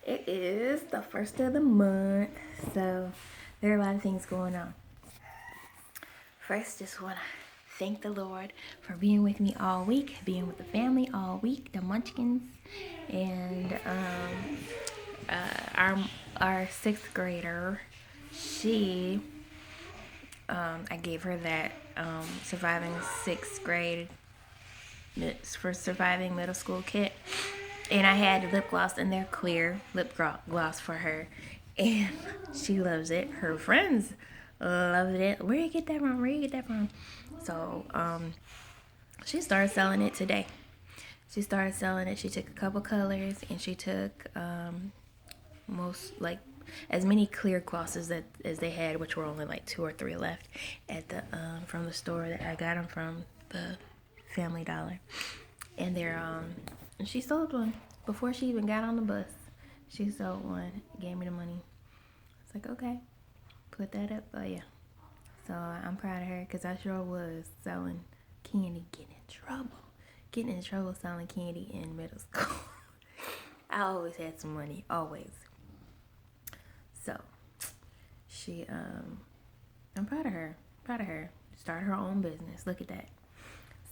It is the first of the month, so there are a lot of things going on. First, just want to thank the Lord for being with me all week, being with the family all week, the Munchkins, and our sixth grader. She, I gave her that surviving sixth grade for surviving middle school kit. And I had lip gloss in there, clear lip gloss for her. And she loves it. Her friends loved it. Where you get that from? Where you get that from? So, she started selling it today. She started selling it. She took a couple colors and she took as many clear glosses as they had, which were only like 2 or 3 left at the from the store that I got them from, the Family Dollar. And she sold one before she even got on the bus. She sold one, gave me the money. It's like, okay, put that up. Oh yeah. So I'm proud of her because I sure was selling candy, getting in trouble selling candy in middle school. I always had some money, always. So I'm proud of her. Started her own business. Look at that.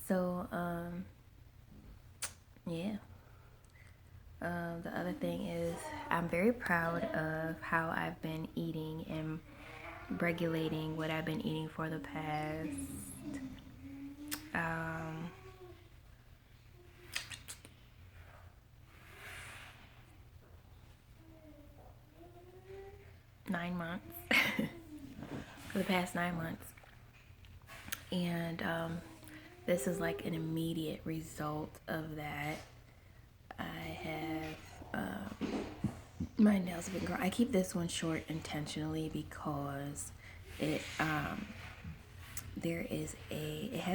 So yeah. The other thing is I'm very proud of how I've been eating and regulating what I've been eating for the past 9 months. For the past 9 months. And this is like an immediate result of that. I have my nails have been growing. I keep this one short intentionally because it has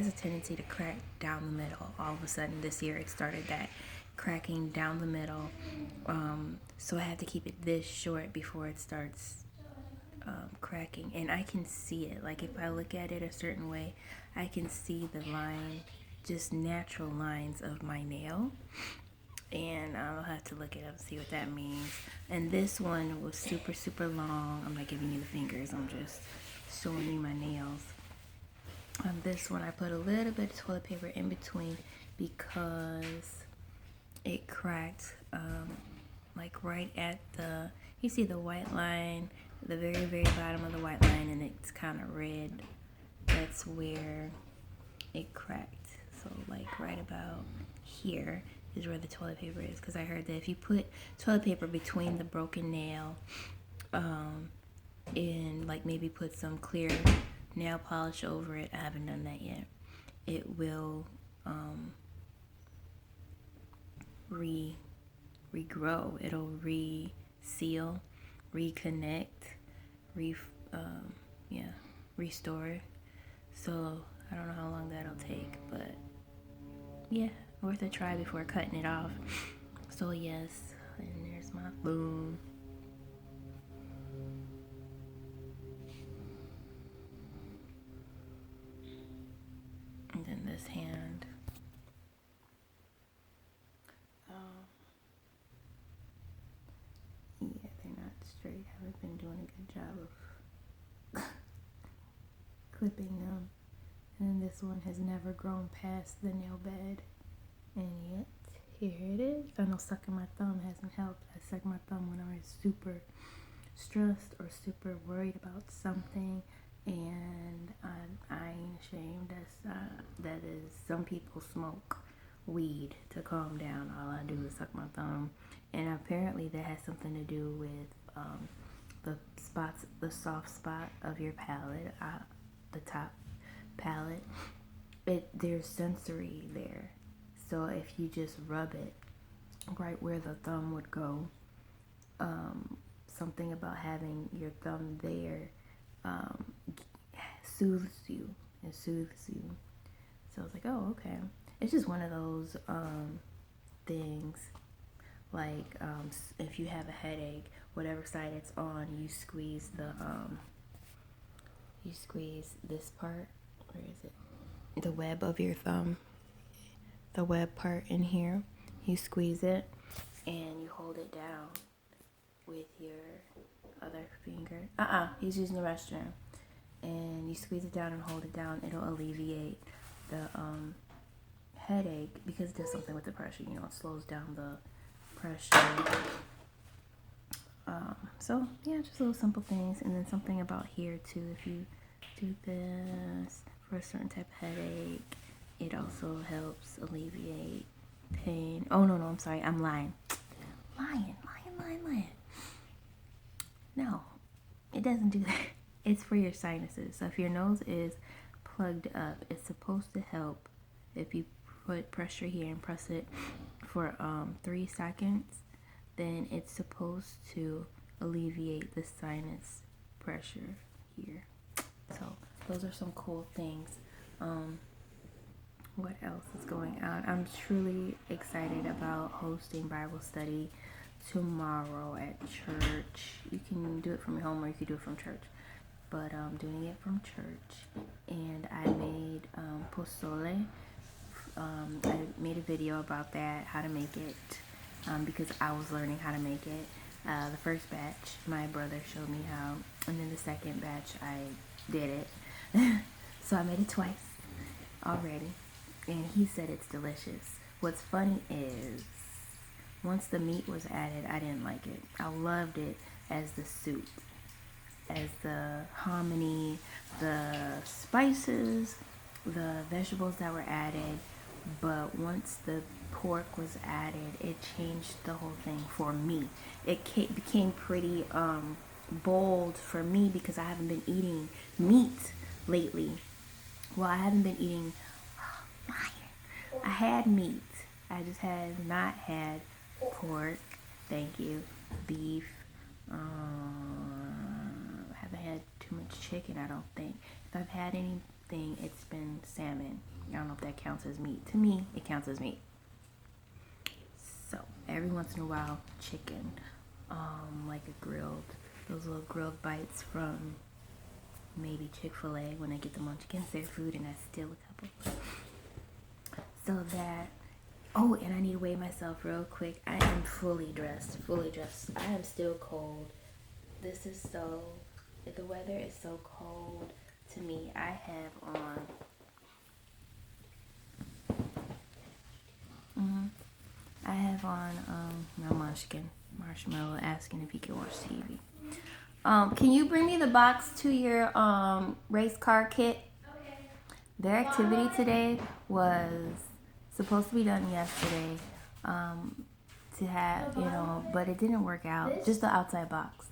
a tendency to crack down the middle. All of a sudden this year it started that cracking down the middle. So I have to keep it this short before it starts cracking, and I can see it. Like if I look at it a certain way, I can see the line, just natural lines of my nail. And I'll have to look it up and see what that means. And this one was super, super long. I'm not giving you the fingers. I'm just showing you my nails. On this one, I put a little bit of toilet paper in between because it cracked like right at you see the white line, the very, very bottom of the white line, and it's kind of red. That's where it cracked. So like right about here is where the toilet paper is, because I heard that if you put toilet paper between the broken nail and like maybe put some clear nail polish over it, I haven't done that yet, it will regrow. It'll reseal, reconnect, restore. So I don't know how long that'll take, but yeah, worth a try before cutting it off. So yes, and there's my boom. And then this hand. Yeah, they're not straight. I haven't been doing a good job of clipping them. And this one has never grown past the nail bed. And yet, here it is. I know sucking my thumb hasn't helped. I suck my thumb when I'm super stressed or super worried about something. And I ain't ashamed. That is, some people smoke weed to calm down. All I do is suck my thumb. And apparently that has something to do with the soft spot of your palate, the top palate. There's sensory there. So if you just rub it right where the thumb would go, something about having your thumb there soothes you. It soothes you. So I was like, oh, okay. It's just one of those things. Like if you have a headache, whatever side it's on, you squeeze this part. Where is it? The web of your thumb. The web part in here. You squeeze it and you hold it down with your other finger. He's using the restroom. And you squeeze it down and hold it down. It'll alleviate the headache because it does something with the pressure. You know, it slows down the pressure. So yeah, just little simple things. And then something about here too. If you do this for a certain type of headache, it also helps alleviate pain. Oh no, I'm sorry, I'm lying. Lying. No, it doesn't do that. It's for your sinuses. So if your nose is plugged up, it's supposed to help if you put pressure here and press it for 3 seconds, then it's supposed to alleviate the sinus pressure here. So those are some cool things. What else is going on? I'm truly excited about hosting Bible study tomorrow at church. You can do it from your home or you can do it from church. But I'm doing it from church. And I made pozole. I made a video about that, how to make it, because I was learning how to make it. The first batch, my brother showed me how, and then the second batch, I did it. So I made it twice already, and he said it's delicious. What's funny is, once the meat was added, I didn't like it. I loved it as the soup, as the hominy, the spices, the vegetables that were added. But once the pork was added, it changed the whole thing for me. It became pretty bold for me because I haven't been eating meat lately. Well, I haven't been eating I had meat. I just have not had pork. Thank you. Beef. Haven't had too much chicken, I don't think. If I've had anything, it's been salmon. I don't know if that counts as meat. To me, it counts as meat. So, every once in a while, chicken. Like those little grilled bites from maybe Chick-fil-A when I get them on against their food and I steal a couple. So that, and I need to weigh myself real quick. I am fully dressed. I am still cold. The weather is so cold to me. I have on my munchkin, Marshmallow, asking if he can watch TV. Can you bring me the box to your race car kit? Okay. Their activity today was supposed to be done yesterday, to have, but it didn't work out. Just the outside box.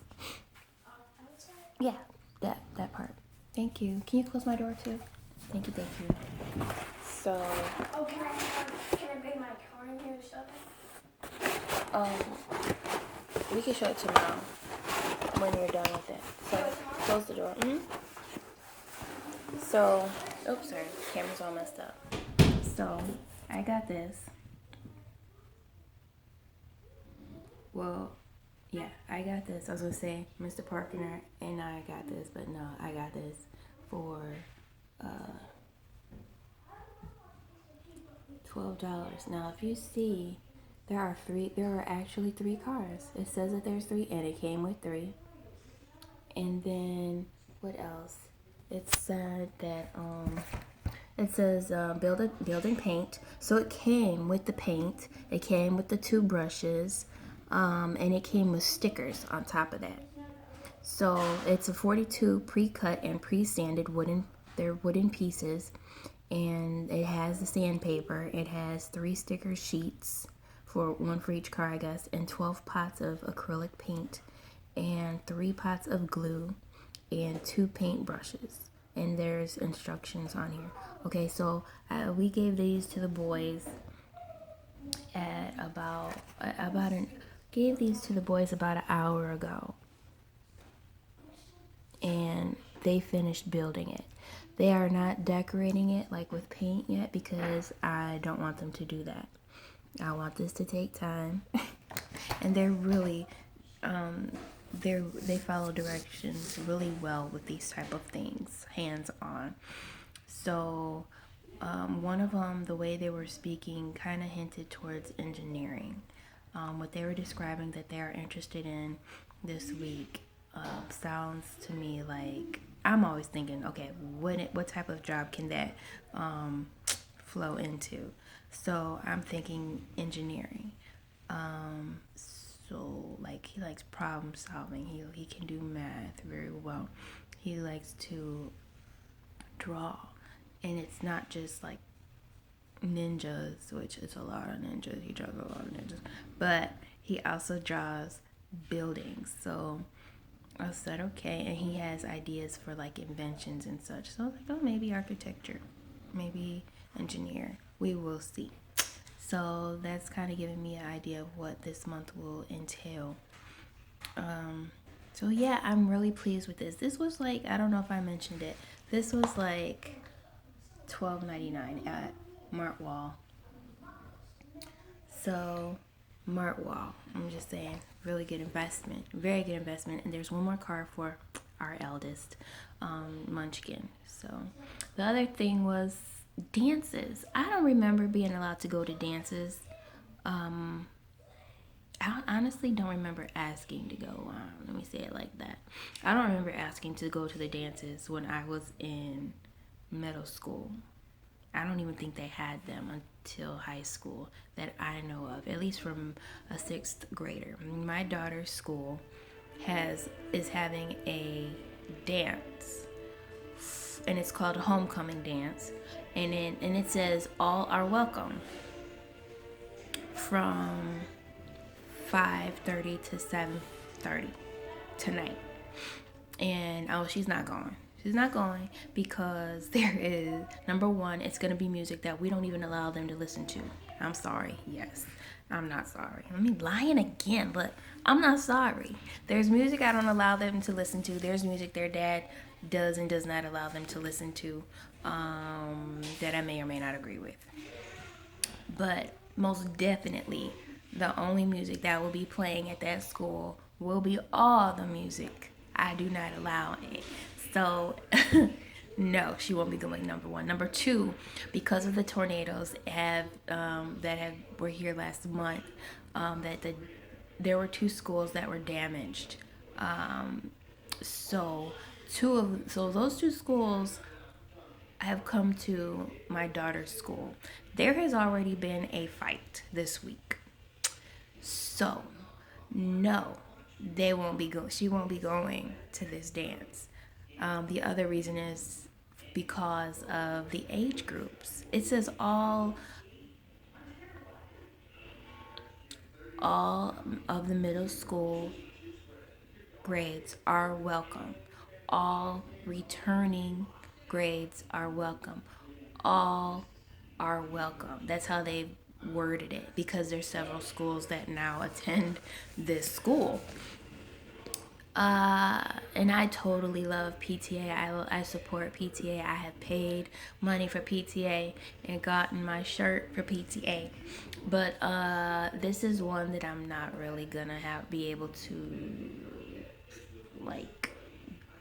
Yeah, that part. Thank you. Can you close my door too? Thank you. So. Oh, can I bring my car in here to show them? We can show it tomorrow when you're done with it. So close the door. So, oops, sorry, camera's all messed up. So I got this. Well, yeah, I got this. I was gonna say Mr. Parker and I got this, but no, I got this for $12. Now, if you see, there are actually 3 cars. It says that there's 3, and it came with 3. And then what else? It said that it says build and paint. So it came with the paint. It came with the 2 brushes, and it came with stickers on top of that. So it's a 42 pre-cut and pre-sanded wooden pieces, and it has the sandpaper. It has 3 sticker sheets, one for each car, I guess, and 12 pots of acrylic paint, and 3 pots of glue, and 2 paint brushes. And there's instructions on here. Okay, so we gave these to the boys at about an hour ago, and they finished building it. They are not decorating it like with paint yet because I don't want them to do that. I want this to take time. And they're really they follow directions really well with these type of things, hands on. So one of them, the way they were speaking kind of hinted towards engineering. What they were describing that they are interested in this week sounds to me like, I'm always thinking, okay, what type of job can that flow into? So I'm thinking engineering. So like he likes problem solving. He can do math very well. He likes to draw, and it's not just like ninjas, which is a lot of ninjas. He draws a lot of ninjas, but he also draws buildings. So I said okay, and he has ideas for like inventions and such. So I was like, oh, maybe architecture, maybe engineer. We will see. So that's kind of giving me an idea of what this month will entail. So yeah, I'm really pleased with this. This was like, I don't know if I mentioned it. This was like $12.99 at Mart Wall. So Mart Wall, I'm just saying, really good investment, very good investment. And there's one more car for our eldest, Munchkin. So the other thing was dances. I don't remember being allowed to go to dances. I honestly don't remember asking to go. Let me say it like that. I don't remember asking to go to the dances when I was in middle school. I don't even think they had them until high school that I know of, at least from a sixth grader. My daughter's school is having a dance, and it's called a homecoming dance, and it says all are welcome from 5:30 to 7:30 tonight. And oh, she's not going. She's not going because there is, number one, it's going to be music that we don't even allow them to listen to. I'm sorry. Yes, I'm not sorry. I mean, lying again, but I'm not sorry. There's music I don't allow them to listen to. There's music their dad does and does not allow them to listen to, that I may or may not agree with. But most definitely, the only music that will be playing at that school will be all the music I do not allow it. So, no, she won't be going. Number one. Number two, because of the tornadoes were here last month, there were two schools that were damaged. So those two schools have come to my daughter's school. There has already been a fight this week. So, no, they won't be go. She won't be going to this dance. The other reason is because of the age groups. It says all of the middle school grades are welcome. All returning grades are welcome. All are welcome. That's how they worded it, because there's several schools that now attend this school. And I totally love PTA. I support PTA. I have paid money for PTA and gotten my shirt for PTA. But this is one that I'm not really gonna be able to like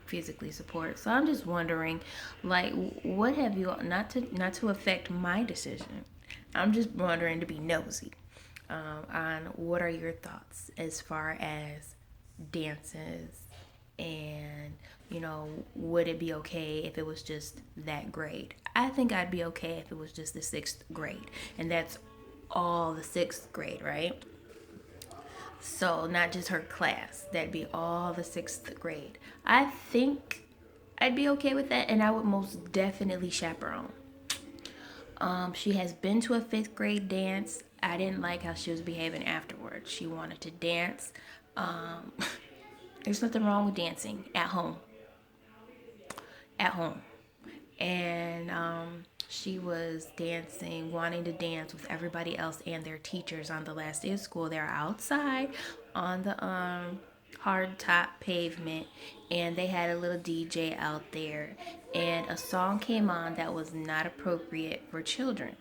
physically support. So I'm just wondering, like, what have you, not to affect my decision, I'm just wondering to be nosy, on what are your thoughts as far as dances, and would it be okay if it was just that grade? I think I'd be okay if it was just the sixth grade, and that's all the sixth grade, right? So not just her class, that'd be all the sixth grade. I think I'd be okay with that, and I would most definitely chaperone. She has been to a fifth grade dance. I didn't like how she was behaving afterwards. She wanted to dance. There's nothing wrong with dancing at home. At home. And she was dancing, wanting to dance with everybody else and their teachers on the last day of school. They're outside on the hard top pavement, and they had a little DJ out there, and a song came on that was not appropriate for children.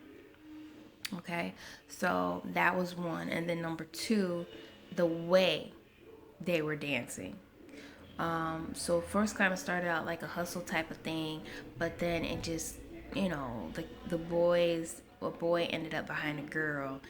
Okay, so that was one. And then number two, the way they were dancing. So first kind of started out like a hustle type of thing, but then it just, a boy ended up behind a girl,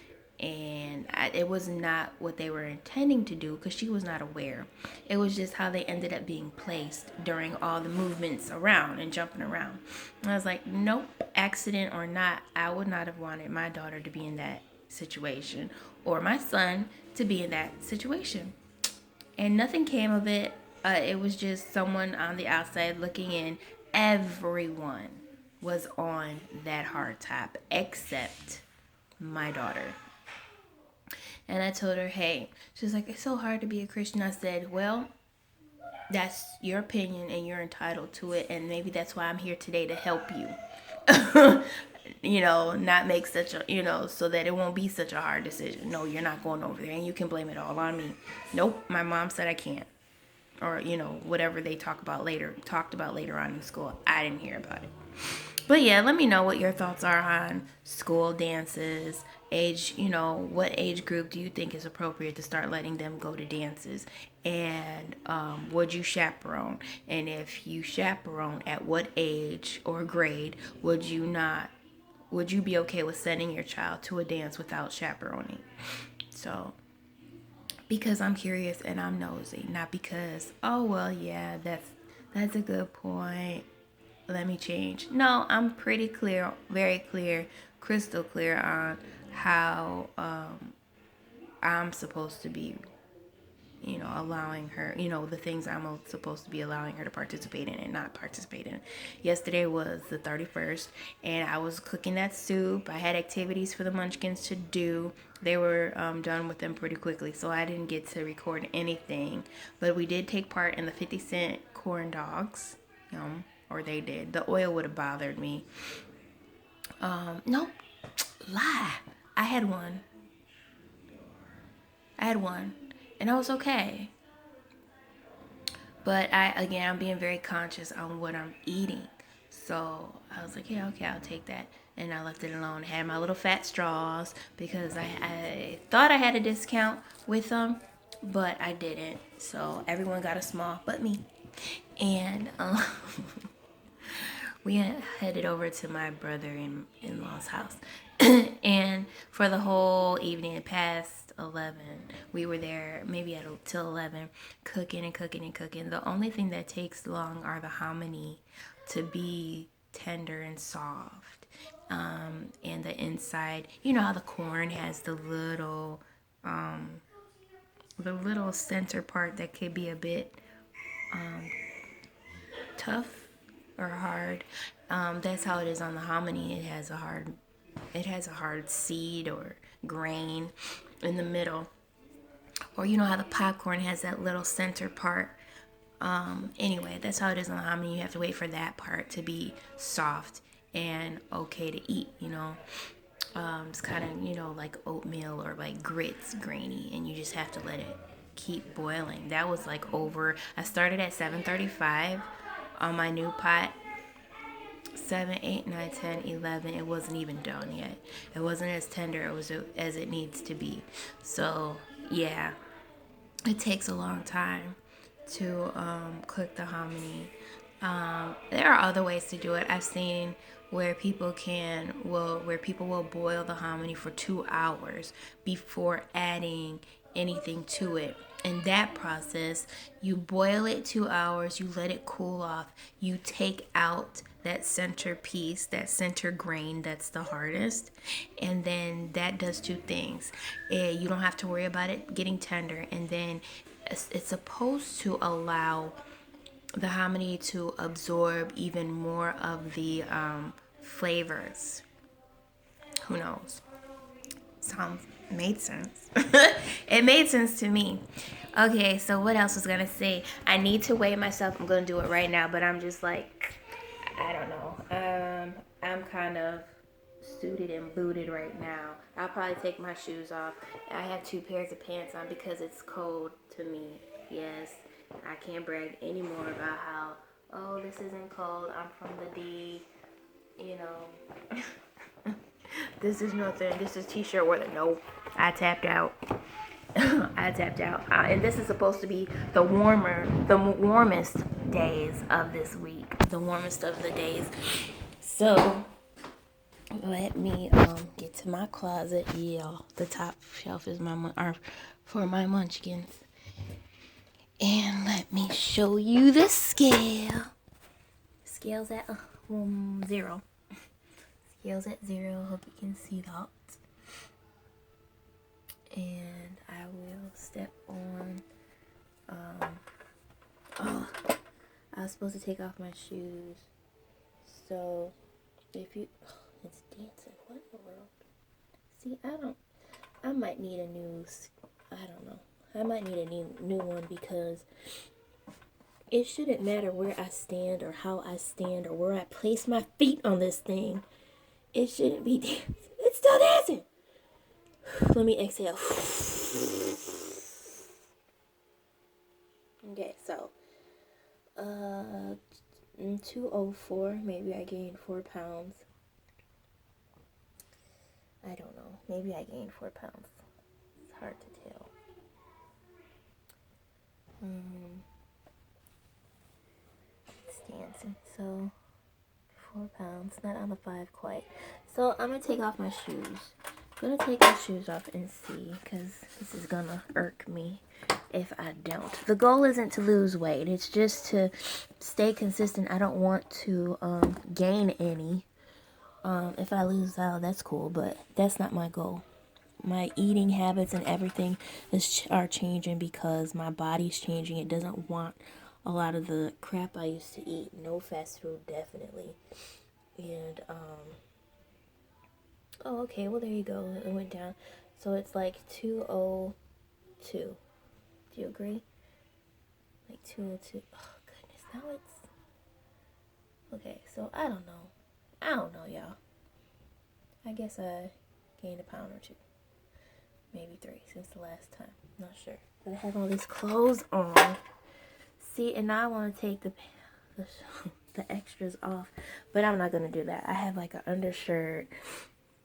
And it was not what they were intending to do because she was not aware. It was just how they ended up being placed during all the movements around and jumping around. And I was like, nope, accident or not, I would not have wanted my daughter to be in that situation or my son to be in that situation. And nothing came of it. It was just someone on the outside looking in. Everyone was on that hard top except my daughter. And I told her, hey, she's like, it's so hard to be a Christian. I said, well, that's your opinion and you're entitled to it. And maybe that's why I'm here today to help you. Not make such a, so that it won't be such a hard decision. No, you're not going over there and you can blame it all on me. Nope, my mom said I can't. Or, whatever they talked about later on in school. I didn't hear about it. But yeah, let me know what your thoughts are on school dances, age, what age group do you think is appropriate to start letting them go to dances? And would you chaperone? And if you chaperone, at what age or grade would you be okay with sending your child to a dance without chaperoning? So, because I'm curious and I'm nosy, not because, oh, well, yeah, that's a good point. Let me change. No, I'm pretty clear, very clear, crystal clear on how I'm supposed to be, allowing her, the things I'm supposed to be allowing her to participate in and not participate in. Yesterday was the 31st, and I was cooking that soup. I had activities for the munchkins to do. They were done with them pretty quickly, so I didn't get to record anything. But we did take part in the 50-cent corn dogs. Or they did. The oil would have bothered me. Nope. Lie. I had one. And I was okay. But I'm being very conscious on what I'm eating. So I was like, yeah, okay, I'll take that. And I left it alone. I had my little fat straws because I thought I had a discount with them, but I didn't. So everyone got a small, but me. And we headed over to my brother-in-law's house. And for the whole evening, past 11, we were there maybe till 11, cooking and cooking and cooking. The only thing that takes long are the hominy to be tender and soft. And the inside, how the corn has the little center part that could be a bit tough or hard. That's how it is on the hominy. It has a hard seed or grain in the middle. Or how the popcorn has that little center part. Anyway, that's how it is on the hominy. You have to wait for that part to be soft and okay to eat, It's kind of, like oatmeal or like grits, grainy, and you just have to let it keep boiling. That was like I started at 7:35 on my new pot. 7, 8, 9, 10, 11. It wasn't even done yet. It wasn't as tender as it needs to be. So yeah, it takes a long time to cook the hominy. There are other ways to do it. I've seen where people will boil the hominy for 2 hours before adding anything to it. In that process, you boil it 2 hours, you let it cool off, you take out that center piece, that center grain that's the hardest, and then that does 2 things. You don't have to worry about it getting tender, and then it's supposed to allow the hominy to absorb even more of the flavors. Who knows? Made sense. It made sense to me. Okay, so what else was gonna say? I need to weigh myself. I'm gonna do it right now, but I'm just like, I don't know. I'm kind of suited and booted right now. I'll probably take my shoes off. I have 2 pairs of pants on because it's cold to me. Yes, I can't brag anymore about how, oh, this isn't cold. I'm from the D. This is nothing. This is t-shirt weather. No, I tapped out. And this is supposed to be the warmest days of this week. The warmest of the days. So, let me get to my closet. Yeah, the top shelf is for my munchkins. And let me show you the scale. Scale's at 0. Scale's at 0. Hope you can see that. And I will step on. Oh, I was supposed to take off my shoes. So if you, it's dancing. What in the world? See, I might need a new. I don't know. I might need a new one because it shouldn't matter where I stand or how I stand or where I place my feet on this thing. It shouldn't be dancing. It's still dancing. Let me exhale. Okay, so 204. Maybe I gained 4 pounds. I don't know. Maybe I gained 4 pounds. It's hard to tell. It's dancing. So 4 pounds. Not on the 5 quite. So I'm gonna take off my shoes. I'm gonna take my shoes off and see, because this is gonna irk me if I don't. The goal isn't to lose weight. It's just to stay consistent. I don't want to gain any. If I lose out, that's cool, but that's not my goal. My eating habits and everything are changing because my body's changing. It doesn't want a lot of the crap I used to eat. No fast food, definitely. And oh, okay, well, there you go. It went down. So it's like 202. Do you agree? Like 202. Oh, goodness. Now it's... Okay, so I don't know, y'all. I guess I gained a pound or 2. Maybe 3 since the last time. Not sure. But I have all these clothes on. See, and now I want to take the extras off. But I'm not going to do that. I have like an undershirt.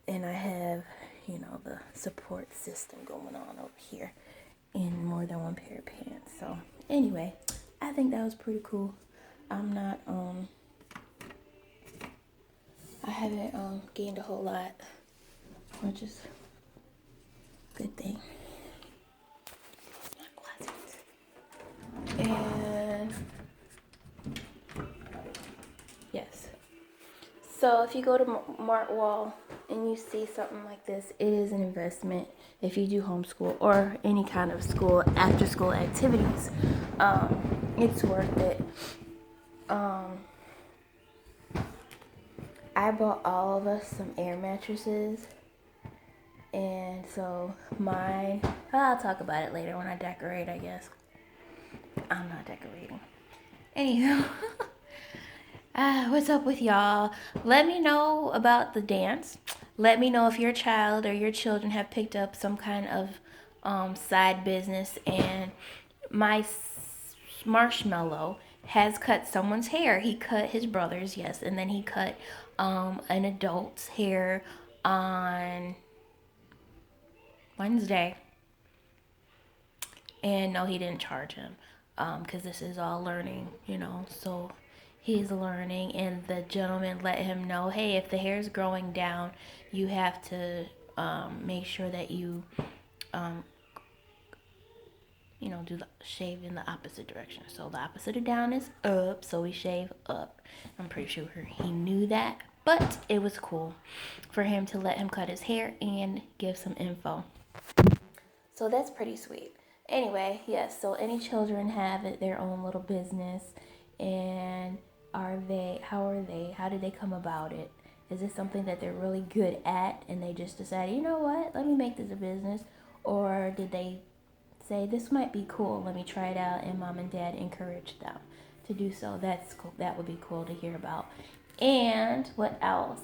And I have, the support system going on over here. And more than one pair of pants. So, anyway, I think that was pretty cool. I'm not, I haven't gained a whole lot, which is a good thing. And yes. So if you go to Mart Wall and you see something like this, it is an investment. If you do homeschool or any kind of after school activities, it's worth it. I bought all of us some air mattresses, and so I'll talk about it later when I decorate, I guess. I'm not decorating. Anywho, what's up with y'all? Let me know about the dance. Let me know if your child or your children have picked up some kind of side business. And my marshmallow has cut someone's hair. He cut his brother's, yes, and then he cut an adult's hair on Wednesday. And no, he didn't charge him because this is all learning, so he's learning. And the gentleman let him know, hey, if the hair is growing down, you have to make sure that you do the shave in the opposite direction. So the opposite of down is up, so we shave up. I'm pretty sure he knew that, but it was cool for him to let him cut his hair and give some info. So that's pretty sweet. Anyway, yes, so any children have their own little business, and how did they come about it? Is this something that they're really good at and they just decided, you know what, let me make this a business? Or did they say, this might be cool, let me try it out, and mom and dad encouraged them to do so? That's cool. That would be cool to hear about. And what else?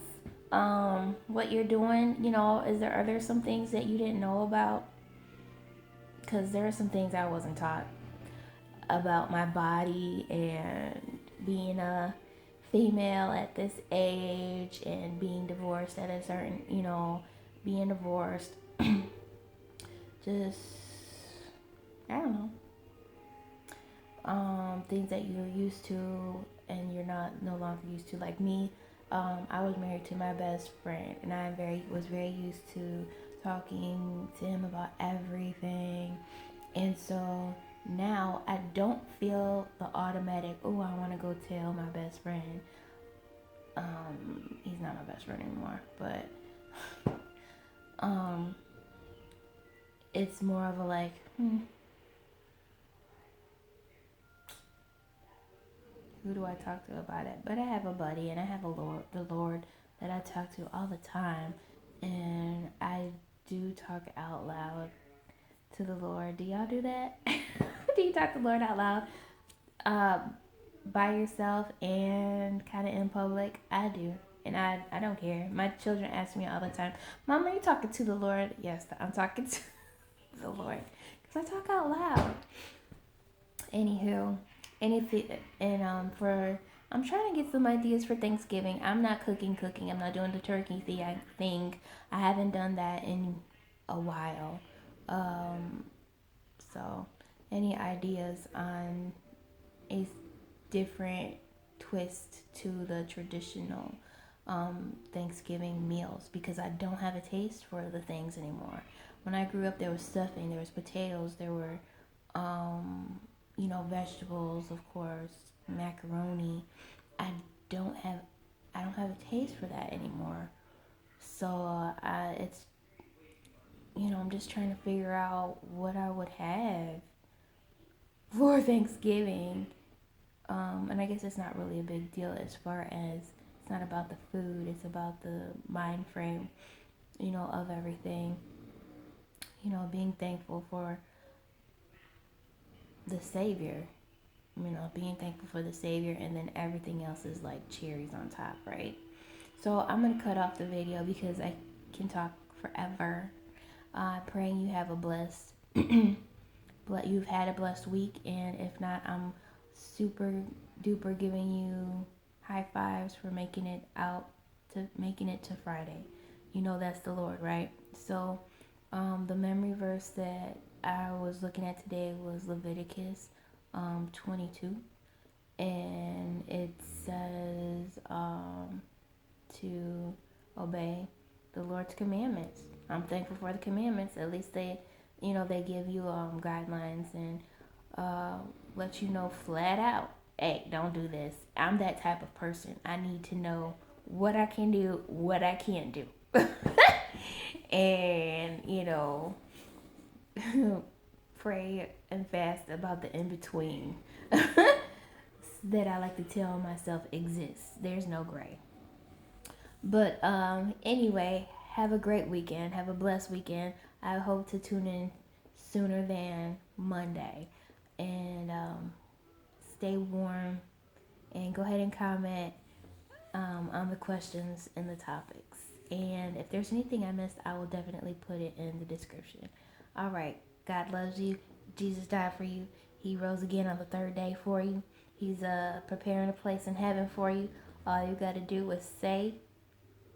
What you're doing, are there some things that you didn't know about? Because there are some things I wasn't taught about my body and being a female at this age and being divorced at a certain, being divorced. Just, I don't know. Things that you're used to and you're no longer used to. Like me, I was married to my best friend, and I was very used to talking to him about everything. And so now I don't feel the automatic, oh, I want to go tell my best friend. He's not my best friend anymore, but it's more of a like, who do I talk to about it? But I have a buddy, and I have the Lord that I talk to all the time, and I do talk out loud to the Lord. Do y'all do that? Do you talk to the Lord out loud? By yourself and kind of in public? I do. And I don't care. My children ask me all the time, Mama, are you talking to the Lord? Yes, I'm talking to the Lord. Because I talk out loud. Anywho, anything, and I'm trying to get some ideas for Thanksgiving. I'm not cooking. I'm not doing the turkey thing. I haven't done that in a while. So, any ideas on a different twist to the traditional Thanksgiving meals, because I don't have a taste for the things anymore. When I grew up, there was stuffing, there was potatoes, there were, vegetables, of course, macaroni. I don't have, I don't have a taste for that anymore. So it's, I'm just trying to figure out what I would have for Thanksgiving. And I guess it's not really a big deal as far as it's not about the food, it's about the mind frame, of everything. Being thankful for the Savior, being thankful for the Savior, and then everything else is like cherries on top, right? So I'm going to cut off the video because I can talk forever. Praying you have a blessed, you've had a blessed week, and if not, I'm super duper giving you high fives for making it to Friday. That's the Lord, right? So the memory verse that I was looking at today was Leviticus 22, and it says to obey the Lord's commandments. I'm thankful for the commandments. At least they give you guidelines and let you know flat out, hey, don't do this. I'm that type of person. I need to know what I can do, what I can't do. And, pray and fast about the in between that I like to tell myself exists. There's no gray. But anyway, have a great weekend. Have a blessed weekend. I hope to tune in sooner than Monday. And stay warm. And go ahead and comment on the questions and the topics. And if there's anything I missed, I will definitely put it in the description. All right. God loves you. Jesus died for you. He rose again on the third day for you. He's preparing a place in heaven for you. All you got to do is say,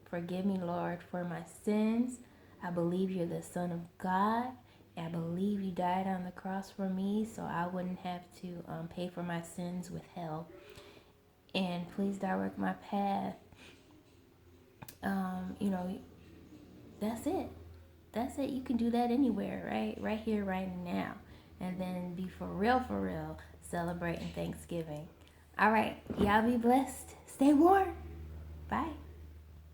forgive me, Lord, for my sins. I believe you're the Son of God. I believe you died on the cross for me so I wouldn't have to pay for my sins with hell. And please direct my path. That's it. That's it. You can do that anywhere, right? Right here, right now. And then be for real, celebrating Thanksgiving. All right. Y'all be blessed. Stay warm. Bye.